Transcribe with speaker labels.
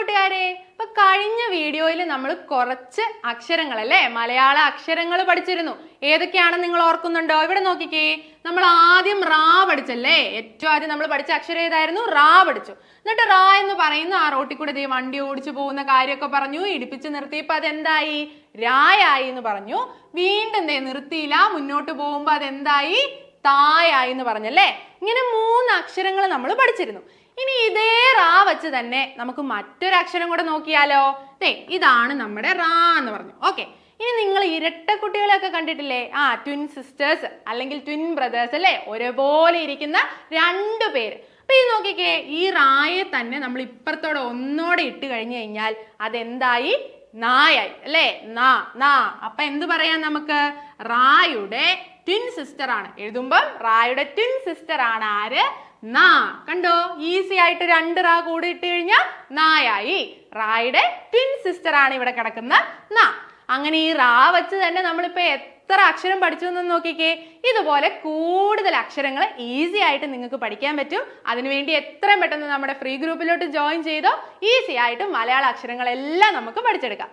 Speaker 1: കൂട്ടുകാരെ, ഇപ്പൊ കഴിഞ്ഞ വീഡിയോയിൽ നമ്മൾ കുറച്ച് അക്ഷരങ്ങൾ അല്ലേ, മലയാള അക്ഷരങ്ങൾ പഠിച്ചിരുന്നു. ഏതൊക്കെയാണെന്ന് നിങ്ങൾ ഓർക്കുന്നുണ്ടോ? ഇവിടെ നോക്കിക്കേ, നമ്മൾ ആദ്യം റാ പഠിച്ചല്ലേ. ഏറ്റവും ആദ്യം നമ്മൾ പഠിച്ച അക്ഷരം ഏതായിരുന്നു? റാ പഠിച്ചു. എന്നിട്ട് റാ എന്ന് പറയുന്ന ആ റോട്ടിൽ കൂടെ ദേ വണ്ടി ഓടിച്ചു പോകുന്ന കാര്യമൊക്കെ പറഞ്ഞു. ഇടിപ്പിച്ച് നിർത്തിയപ്പോ അതെന്തായി? രായായി എന്ന് പറഞ്ഞു. വീണ്ടും ദേ നിർത്തിയില്ല, മുന്നോട്ട് പോകുമ്പോ അതെന്തായി? തായായി എന്ന് പറഞ്ഞല്ലേ. ഇങ്ങനെ 3 അക്ഷരങ്ങൾ നമ്മൾ പഠിച്ചിരുന്നു. ഇനി ഇതേ റാ വെച്ച് തന്നെ നമുക്ക് മറ്റൊരു അക്ഷരം കൂടെ നോക്കിയാലോ? ഇതാണ് നമ്മുടെ റാ എന്ന് പറഞ്ഞു. ഓക്കെ, ഇനി നിങ്ങൾ ഇരട്ട കുട്ടികളെയൊക്കെ കണ്ടിട്ടില്ലേ? ട്വിൻ സിസ്റ്റേഴ്സ് അല്ലെങ്കിൽ ട്വിൻ ബ്രദേഴ്സ് അല്ലേ, ഒരേപോലെ ഇരിക്കുന്ന 2 പേര്. അപ്പൊ ഇത് നോക്കിക്കേ, ഈ റായെ തന്നെ നമ്മൾ ഇപ്പുറത്തോടെ ഒന്നോടെ ഇട്ട് കഴിഞ്ഞു കഴിഞ്ഞാൽ അതെന്തായി? നായായി അല്ലേ. നാ. അപ്പൊ എന്ത് പറയാം നമുക്ക്? റായുടെ ട്വിൻ സിസ്റ്റർ ആണ്. എഴുതുമ്പം റായുടെ ട്വിൻ സിസ്റ്റർ ആണ് ആര്? നാ. കണ്ടോ, ഈസി ആയിട്ട് 2 റാ കൂടി ഇട്ട് കഴിഞ്ഞാൽ നായായി. റായുടെ ട്വിൻ സിസ്റ്റർ ആണ് ഇവിടെ കിടക്കുന്ന നാ. അങ്ങനെ ഈ റാ വെച്ച് തന്നെ നമ്മളിപ്പോ എത്ര അക്ഷരം പഠിച്ചു എന്ന് നോക്കിക്കേ. ഇതുപോലെ കൂടുതൽ അക്ഷരങ്ങൾ ഈസി ആയിട്ട് നിങ്ങൾക്ക് പഠിക്കാൻ പറ്റും. അതിനുവേണ്ടി എത്രയും പെട്ടെന്ന് നമ്മുടെ ഫ്രീ ഗ്രൂപ്പിലോട്ട് ജോയിൻ ചെയ്തോ ഈസി ആയിട്ട് മലയാള അക്ഷരങ്ങളെല്ലാം നമുക്ക് പഠിച്ചെടുക്കാം.